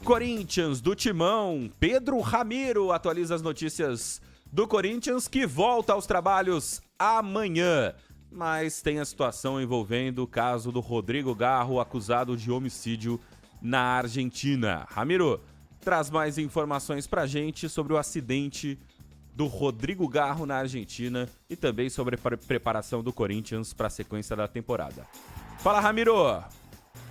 Corinthians do Timão, Pedro Ramiro atualiza as notícias do Corinthians, que volta aos trabalhos amanhã. Mas tem a situação envolvendo o caso do Rodrigo Garro, acusado de homicídio na Argentina. Ramiro, traz mais informações pra gente sobre o acidente do Rodrigo Garro na Argentina e também sobre a preparação do Corinthians para a sequência da temporada. Fala, Ramiro!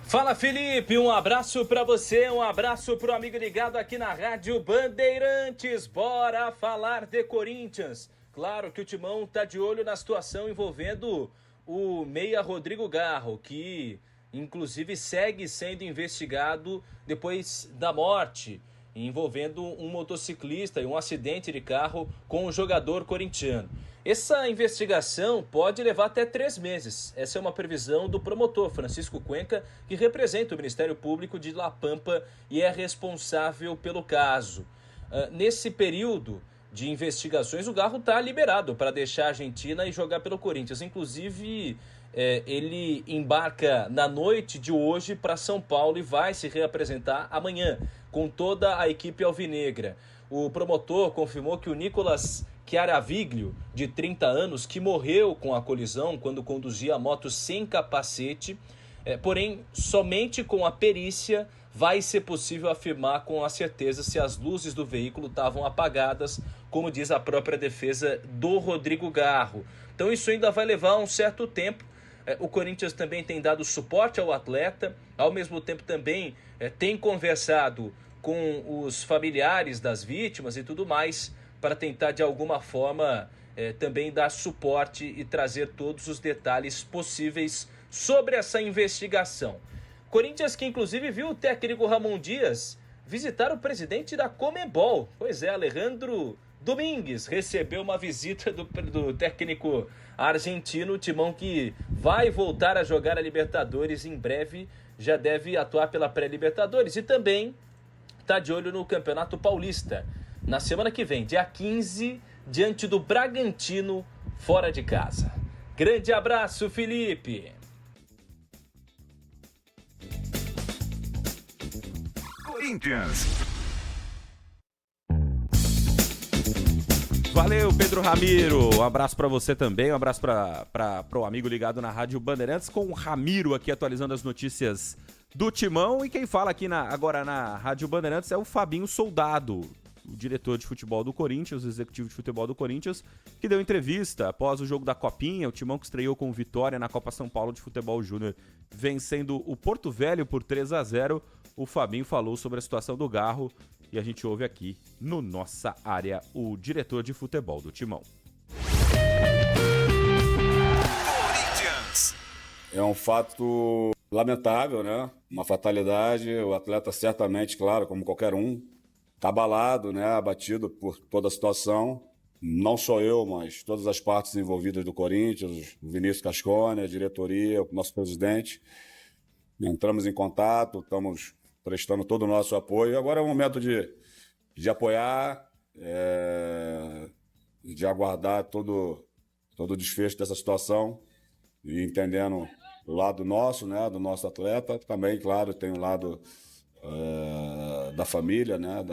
Fala, Felipe, um abraço pra você, um abraço pro amigo ligado aqui na Rádio Bandeirantes. Bora falar de Corinthians. Claro que o Timão tá de olho na situação envolvendo o meia Rodrigo Garro, que inclusive segue sendo investigado depois da morte, envolvendo um motociclista e um acidente de carro com um jogador corintiano. Essa investigação pode levar até 3 meses. Essa é uma previsão do promotor Francisco Cuenca, que representa o Ministério Público de La Pampa e é responsável pelo caso. Nesse período de investigações, o Garro está liberado para deixar a Argentina e jogar pelo Corinthians. Inclusive, ele embarca na noite de hoje para São Paulo e vai se reapresentar amanhã com toda a equipe alvinegra. O promotor confirmou que o Nicolas Chiaraviglio, de 30 anos, que morreu com a colisão quando conduzia a moto sem capacete, porém, somente com a perícia vai ser possível afirmar com a certeza se as luzes do veículo estavam apagadas, como diz a própria defesa do Rodrigo Garro. Então isso ainda vai levar um certo tempo. O Corinthians também tem dado suporte ao atleta, ao mesmo tempo também tem conversado com os familiares das vítimas e tudo mais, para tentar de alguma forma também dar suporte e trazer todos os detalhes possíveis sobre essa investigação. Corinthians que inclusive viu o técnico Ramon Dias visitar o presidente da Conmebol. Pois é, Alejandro Domingues recebeu uma visita do técnico argentino, o Timão que vai voltar a jogar a Libertadores em breve, já deve atuar pela pré-Libertadores e também está de olho no Campeonato Paulista. Na semana que vem, dia 15, diante do Bragantino, fora de casa. Grande abraço, Felipe! Corinthians. Valeu, Pedro Ramiro. Um abraço para você também, um abraço para o amigo ligado na Rádio Bandeirantes, com o Ramiro aqui atualizando as notícias do Timão. E quem fala aqui agora na Rádio Bandeirantes é o Fabinho Soldado, o diretor de futebol do Corinthians, o executivo de futebol do Corinthians, que deu entrevista após o jogo da Copinha, o Timão que estreou com vitória na Copa São Paulo de Futebol Júnior, vencendo o Porto Velho por 3-0. O Fabinho falou sobre a situação do Garro e a gente ouve aqui no Nossa Área o diretor de futebol do Timão. Corinthians. É um fato lamentável, né? Uma fatalidade. O atleta certamente, claro, como qualquer um, está abalado, né? Abatido por toda a situação. Não só eu, mas todas as partes envolvidas do Corinthians, o Vinícius Cascone, a diretoria, o nosso presidente. Entramos em contato, estamos prestando todo o nosso apoio. Agora é o momento de apoiar, de aguardar todo o desfecho dessa situação e entendendo o lado nosso, né, do nosso atleta. Também, claro, tem o lado da família, né,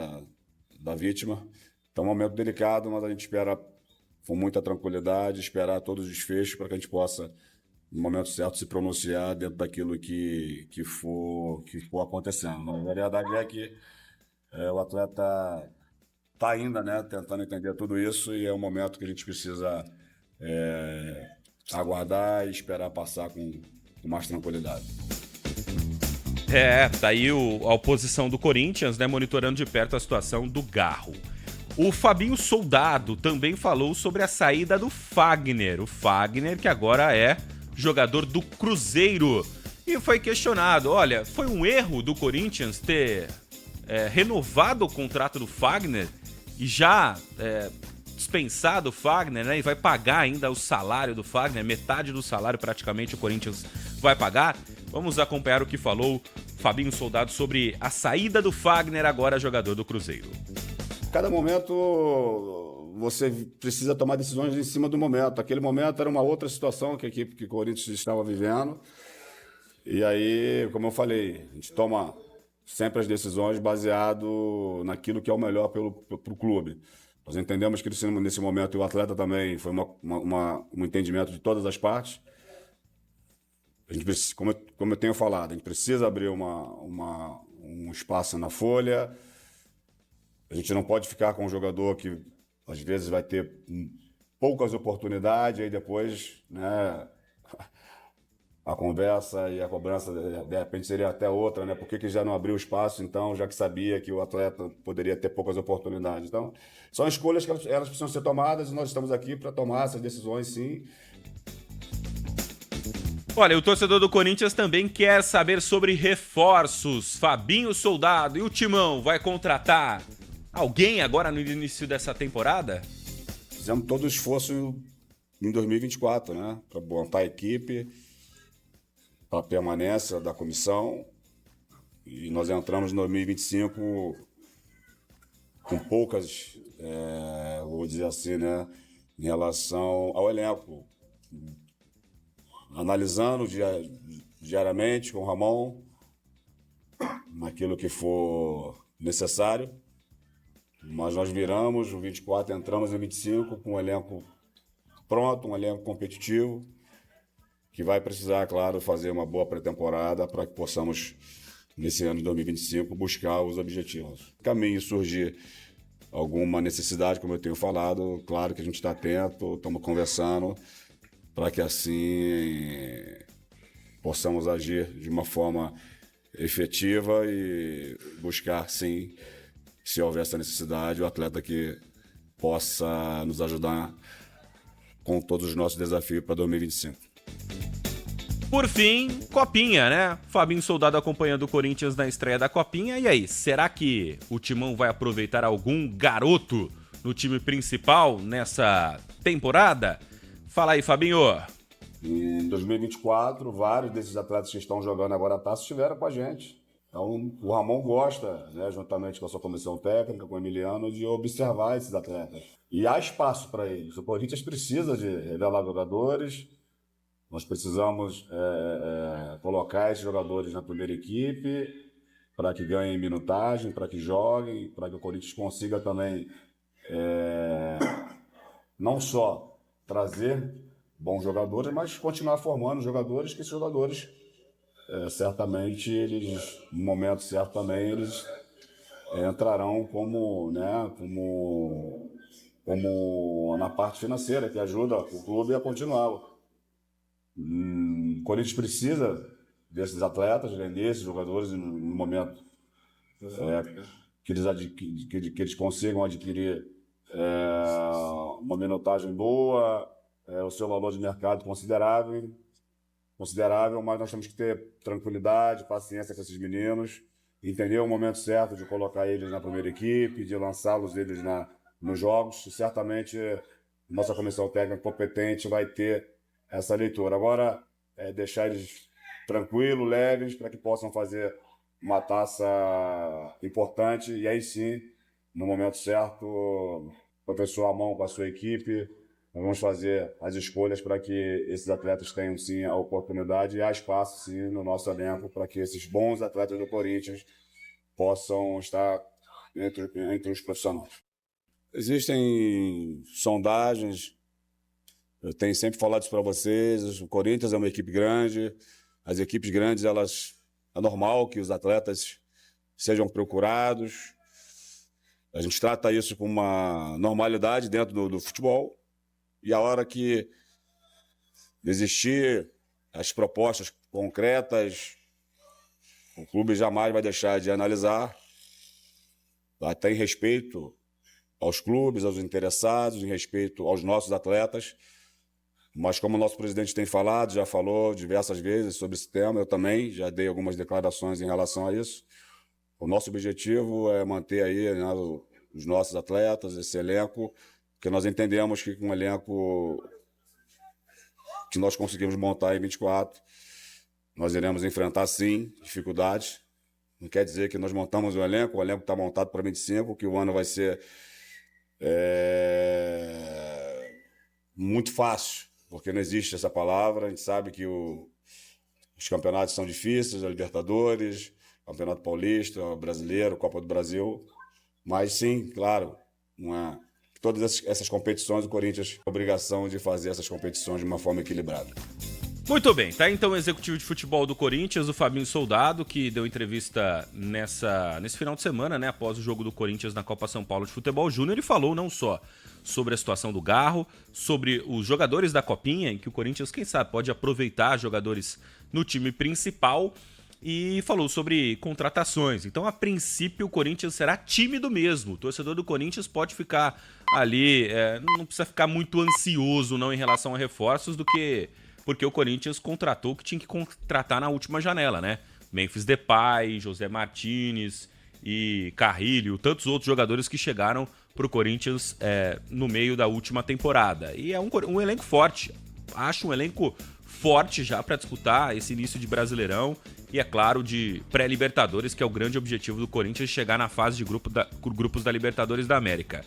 da vítima. Então é um momento delicado, mas a gente espera com muita tranquilidade, esperar todos os desfechos para que a gente possa, no momento certo, se pronunciar dentro daquilo que for acontecendo. A verdade é que o atleta está ainda, né, tentando entender tudo isso e é um momento que a gente precisa aguardar e esperar passar com mais tranquilidade. Tá aí a oposição do Corinthians, né, monitorando de perto a situação do Garro. O Fabinho Soldado também falou sobre a saída do Fagner. O Fagner, que agora é jogador do Cruzeiro. E foi questionado, olha, foi um erro do Corinthians ter renovado o contrato do Fagner e já dispensado o Fagner, né? E vai pagar ainda o salário do Fagner, metade do salário praticamente o Corinthians vai pagar. Vamos acompanhar o que falou Fabinho Soldado sobre a saída do Fagner, agora jogador do Cruzeiro. Cada momento você precisa tomar decisões em cima do momento. Aquele momento era uma outra situação que a equipe que o Corinthians estava vivendo. E aí, como eu falei, a gente toma sempre as decisões baseado naquilo que é o melhor para o clube. Nós entendemos que nesse momento o atleta também foi um entendimento de todas as partes. A gente precisa, como eu tenho falado, a gente precisa abrir um espaço na folha. A gente não pode ficar com um jogador que às vezes vai ter poucas oportunidades, aí depois, né, a conversa e a cobrança de repente seria até outra, né? Por que já não abriu espaço, então, já que sabia que o atleta poderia ter poucas oportunidades? Então, são escolhas que elas precisam ser tomadas e nós estamos aqui para tomar essas decisões, sim. Olha, o torcedor do Corinthians também quer saber sobre reforços. Fabinho Soldado e o Timão vai contratar alguém agora no início dessa temporada? Fizemos todo o esforço em 2024, né? Para montar a equipe, para a permanência da comissão. E nós entramos em 2025 com poucas, vou dizer assim, né? Em relação ao elenco. Analisando diariamente com o Ramon, naquilo que for necessário. Mas nós viramos o 24, entramos em 25 com um elenco pronto, um elenco competitivo, que vai precisar, claro, fazer uma boa pré-temporada para que possamos, nesse ano de 2025, buscar os objetivos. Caminho surgir alguma necessidade, como eu tenho falado, claro que a gente está atento, estamos conversando, para que assim possamos agir de uma forma efetiva e buscar, sim, se houver essa necessidade, o atleta que possa nos ajudar com todos os nossos desafios para 2025. Por fim, Copinha, né? Fabinho Soldado acompanhando o Corinthians na estreia da Copinha. E aí, será que o Timão vai aproveitar algum garoto no time principal nessa temporada? Fala aí, Fabinho. Em 2024, vários desses atletas que estão jogando agora a taça estiveram com a gente. Então, o Ramon gosta, né, juntamente com a sua comissão técnica, com o Emiliano, de observar esses atletas. E há espaço para eles. O Corinthians precisa de revelar jogadores, nós precisamos colocar esses jogadores na primeira equipe para que ganhem minutagem, para que joguem, para que o Corinthians consiga também não só trazer bons jogadores, mas continuar formando jogadores, que esses jogadores certamente eles, no momento certo também, eles entrarão como na parte financeira, que ajuda o clube a continuar. O Corinthians precisa desses atletas, desses jogadores no momento que eles consigam adquirir uma minutagem boa, o seu valor de mercado considerável, mas nós temos que ter tranquilidade, paciência com esses meninos, entender o momento certo de colocar eles na primeira equipe, de lançá-los nos jogos, e certamente nossa comissão técnica competente vai ter essa leitura. Agora, deixar eles tranquilos, leves, para que possam fazer uma taça importante, e aí sim, no momento certo, o professor Amon com a sua equipe, nós vamos fazer as escolhas para que esses atletas tenham, sim, a oportunidade e há espaço, sim, no nosso elenco para que esses bons atletas do Corinthians possam estar entre os profissionais. Existem sondagens, eu tenho sempre falado isso para vocês, o Corinthians é uma equipe grande, as equipes grandes, é normal que os atletas sejam procurados, a gente trata isso com uma normalidade dentro do futebol. E a hora que existir as propostas concretas, o clube jamais vai deixar de analisar, até em respeito aos clubes, aos interessados, em respeito aos nossos atletas. Mas como o nosso presidente tem falado, já falou diversas vezes sobre esse tema, eu também já dei algumas declarações em relação a isso. O nosso objetivo é manter aí, né, os nossos atletas, esse elenco, porque nós entendemos que com um elenco que nós conseguimos montar em 24, nós iremos enfrentar, sim, dificuldades. Não quer dizer que nós montamos o elenco está montado para 25, que o ano vai ser muito fácil, porque não existe essa palavra. A gente sabe que os campeonatos são difíceis, a Libertadores, Campeonato Paulista, Brasileiro, Copa do Brasil. Mas sim, claro, todas essas competições, o Corinthians tem a obrigação de fazer essas competições de uma forma equilibrada. Muito bem, tá então o executivo de futebol do Corinthians, o Fabinho Soldado, que deu entrevista nesse final de semana, né, após o jogo do Corinthians na Copa São Paulo de Futebol Júnior, e falou não só sobre a situação do Garro, sobre os jogadores da Copinha, em que o Corinthians, quem sabe, pode aproveitar jogadores no time principal, e falou sobre contratações. Então, a princípio, o Corinthians será tímido mesmo. O torcedor do Corinthians pode ficar ali, não precisa ficar muito ansioso não em relação a reforços, porque o Corinthians contratou o que tinha que contratar na última janela, né? Memphis Depay, José Martínez e Carrilho, tantos outros jogadores que chegaram para o Corinthians no meio da última temporada. E é um elenco forte. Acho um elenco forte já para disputar esse início de Brasileirão e, é claro, de pré-Libertadores, que é o grande objetivo do Corinthians, chegar na fase de grupos da Libertadores da América.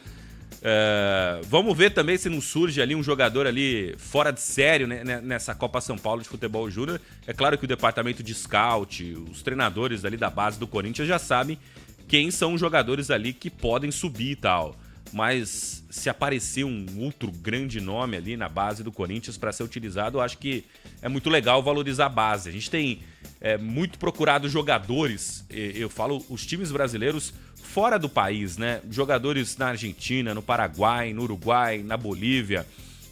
Vamos ver também se não surge ali um jogador ali fora de sério, né, nessa Copa São Paulo de Futebol Júnior. É claro que o departamento de scout, os treinadores ali da base do Corinthians já sabem quem são os jogadores ali que podem subir e tal. Mas se aparecer um outro grande nome ali na base do Corinthians para ser utilizado, eu acho que é muito legal valorizar a base. A gente tem muito procurado jogadores, eu falo os times brasileiros fora do país, né? Jogadores na Argentina, no Paraguai, no Uruguai, na Bolívia.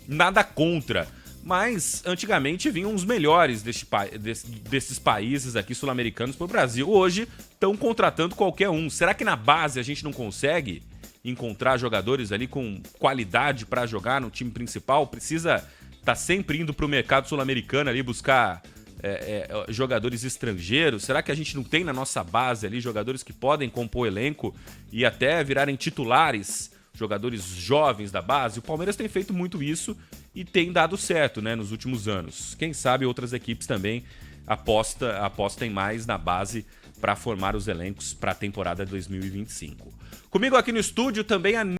Nada contra, mas antigamente vinham os melhores desses países aqui sul-americanos para o Brasil. Hoje estão contratando qualquer um. Será que na base a gente não consegue encontrar jogadores ali com qualidade para jogar no time principal? Precisa estar sempre indo para o mercado sul-americano ali buscar jogadores estrangeiros? Será que a gente não tem na nossa base ali jogadores que podem compor elenco e até virarem titulares, jogadores jovens da base? O Palmeiras tem feito muito isso e tem dado certo, né, nos últimos anos. Quem sabe outras equipes também apostem mais na base para formar os elencos para a temporada 2025. Comigo aqui no estúdio também a